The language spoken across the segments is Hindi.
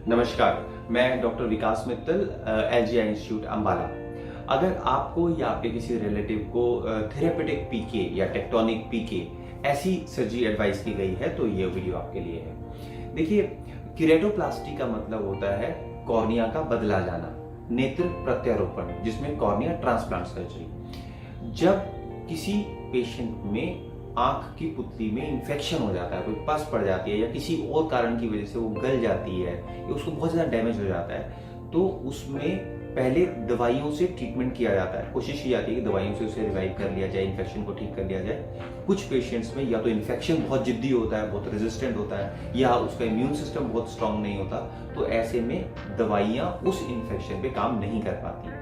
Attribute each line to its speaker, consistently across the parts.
Speaker 1: नमस्कार, मैं डॉक्टर विकास मित्तल, एलजीआई इंस्टीट्यूट अंबाला। अगर आपको या आपके किसी रिलेटिव को थेरेपेटिक पीके या टेक्टोनिक पीके ऐसी सर्जरी एडवाइस की गई है तो ये वीडियो आपके लिए है। देखिए, केरेटोप्लास्टी का मतलब होता है कॉर्निया का बदला जाना, नेत्र प्रत्यारोपण, जिसमें कॉर्निया ट्रांसप्लांट सर्जरी। जब किसी पेशेंट में आंख की पुतली में इन्फेक्शन हो जाता है, कोई पस पड़ जाती है या किसी और कारण की वजह से वो गल जाती है या उसको बहुत ज़्यादा डैमेज हो जाता है, तो उसमें पहले दवाइयों से ट्रीटमेंट किया जाता है। कोशिश की जाती है कि दवाइयों से उसे रिवाइव कर लिया जाए, इन्फेक्शन को ठीक कर लिया जाए। कुछ पेशेंट्स में या तो इन्फेक्शन बहुत जिद्दी होता है, बहुत रेजिस्टेंट होता है, या उसका इम्यून सिस्टम बहुत स्ट्रांग नहीं होता, तो ऐसे में दवाइयाँ उस इन्फेक्शन पे काम नहीं कर पाती।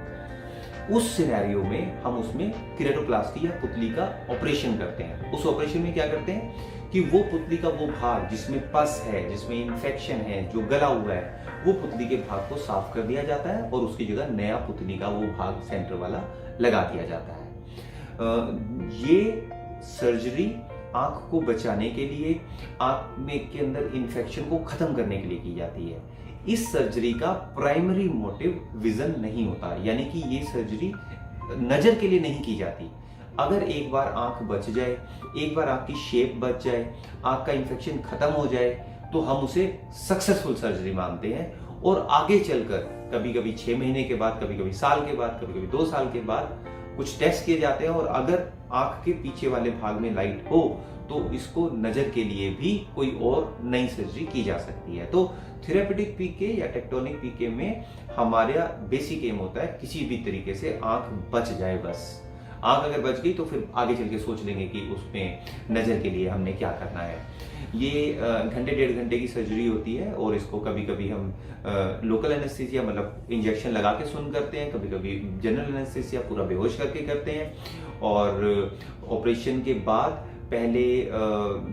Speaker 1: उस सिनेरियो में हम उसमें केरेटोप्लास्टी या पुतली का ऑपरेशन करते हैं। उस ऑपरेशन में क्या करते हैं कि वो पुतली का वो भाग जिसमें पस है, जिसमें इन्फेक्शन है, जो गला हुआ है, वो पुतली के भाग को साफ कर दिया जाता है और उसकी जगह नया पुतली का वो भाग सेंटर वाला लगा दिया जाता है। ये सर्जरी आंख को बचाने के लिए, आंख में के अंदर इन्फेक्शन को खत्म करने के लिए की जाती है। इस सर्जरी का प्राइमरी मोटिव विजन नहीं होता, यानी कि ये सर्जरी नजर के लिए नहीं की जाती। अगर एक बार आंख बच जाए, एक बार आंख की शेप बच जाए, आंख का इन्फेक्शन खत्म हो जाए, तो हम उसे सक्सेसफुल सर्जरी मानते हैं। और आगे चलकर कभी कभी 6 महीने के बाद, कभी कभी साल के बाद, कभी कभी 2 साल के बाद कुछ टेस्ट किए जाते हैं, और अगर आंख के पीछे वाले भाग में लाइट हो तो इसको नजर के लिए भी कोई और नई सर्जरी की जा सकती है। तो थेरेपेटिक पीके या टेक्टोनिक पीके में हमारा बेसिक एम होता है किसी भी तरीके से आंख बच जाए। बस आंख अगर बच गई तो फिर आगे चल के सोच लेंगे कि उसमें नजर के लिए हमने क्या करना है। ये घंटे 1.5 घंटे की सर्जरी होती है, और इसको कभी कभी हम लोकल एनेस्थीसिया मतलब इंजेक्शन लगा के सुन करते हैं, कभी कभी जनरल एनेस्थीसिया पूरा बेहोश करके करते हैं। और ऑपरेशन के बाद पहले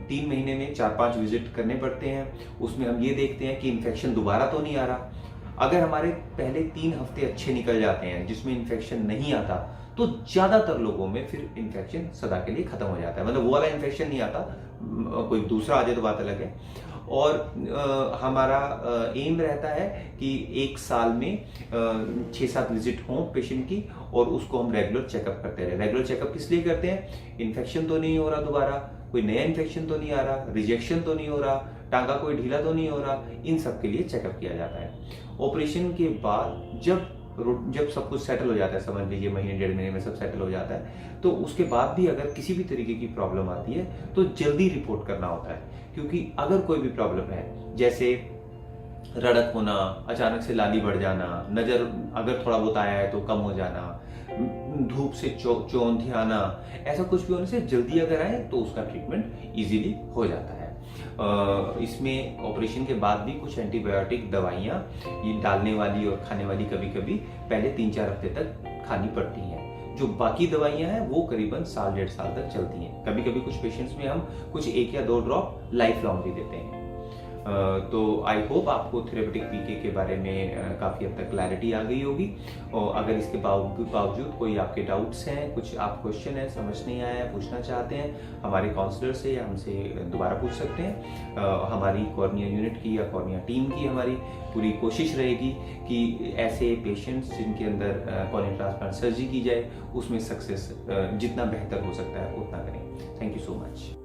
Speaker 1: 3 महीने में 4-5 विजिट करने पड़ते हैं। उसमें हम ये देखते हैं कि इन्फेक्शन दोबारा तो नहीं आ रहा। अगर हमारे पहले 3 हफ्ते अच्छे निकल जाते हैं जिसमें इन्फेक्शन नहीं आता, तो ज्यादातर लोगों में फिर इन्फेक्शन सदा के लिए खत्म हो जाता है। मतलब वो वाला इन्फेक्शन नहीं आता, कोई दूसरा आ जाए तो बात अलग है। और हमारा एम रहता है कि 1 साल में 6-7 विजिट हों पेशेंट की, और उसको हम रेगुलर चेकअप करते रहे। रेगुलर चेकअप किस लिए करते हैं? इन्फेक्शन तो नहीं हो रहा दोबारा, कोई नया इन्फेक्शन तो नहीं आ रहा, रिजेक्शन तो नहीं हो रहा, टांगा कोई ढीला तो नहीं हो रहा, इन सब के लिए चेकअप किया जाता है। ऑपरेशन के बाद जब सब कुछ सेटल हो जाता है, समझ लीजिए महीने 1.5 महीने में सब सेटल हो जाता है, तो उसके बाद भी अगर किसी भी तरीके की प्रॉब्लम आती है तो जल्दी रिपोर्ट करना होता है। क्योंकि अगर कोई भी प्रॉब्लम है, जैसे रड़क होना, अचानक से लाली बढ़ जाना, नजर अगर थोड़ा बहुत आया है तो कम हो जाना, धूप से चौंधी आना, ऐसा कुछ भी होने से जल्दी अगर आए तो उसका ट्रीटमेंट इजीली हो जाता है। इसमें ऑपरेशन के बाद भी कुछ एंटीबायोटिक दवाइयाँ ये डालने वाली और खाने वाली कभी कभी पहले 3-4 हफ्ते तक खानी पड़ती हैं। जो बाकी दवाइयाँ हैं वो करीबन साल 1.5 साल तक चलती हैं। कभी कभी कुछ पेशेंट्स में हम कुछ 1 या 2 ड्रॉप लाइफ लॉन्ग भी देते हैं। तो आई होप आपको थेरेपेटिक पीके के बारे में काफ़ी हद तक क्लैरिटी आ गई होगी। और अगर इसके बावजूद कोई आपके डाउट्स हैं, कुछ आप क्वेश्चन है समझ नहीं आया है, पूछना चाहते हैं, हमारे काउंसलर से या हमसे दोबारा पूछ सकते हैं। हमारी कॉर्निया यूनिट की या कॉर्निया टीम की हमारी पूरी कोशिश रहेगी कि ऐसे पेशेंट्स जिनके अंदर कॉर्निया ट्रांसप्लांट सर्जरी की जाए उसमें सक्सेस जितना बेहतर हो सकता है उतना करें। Thank you so much.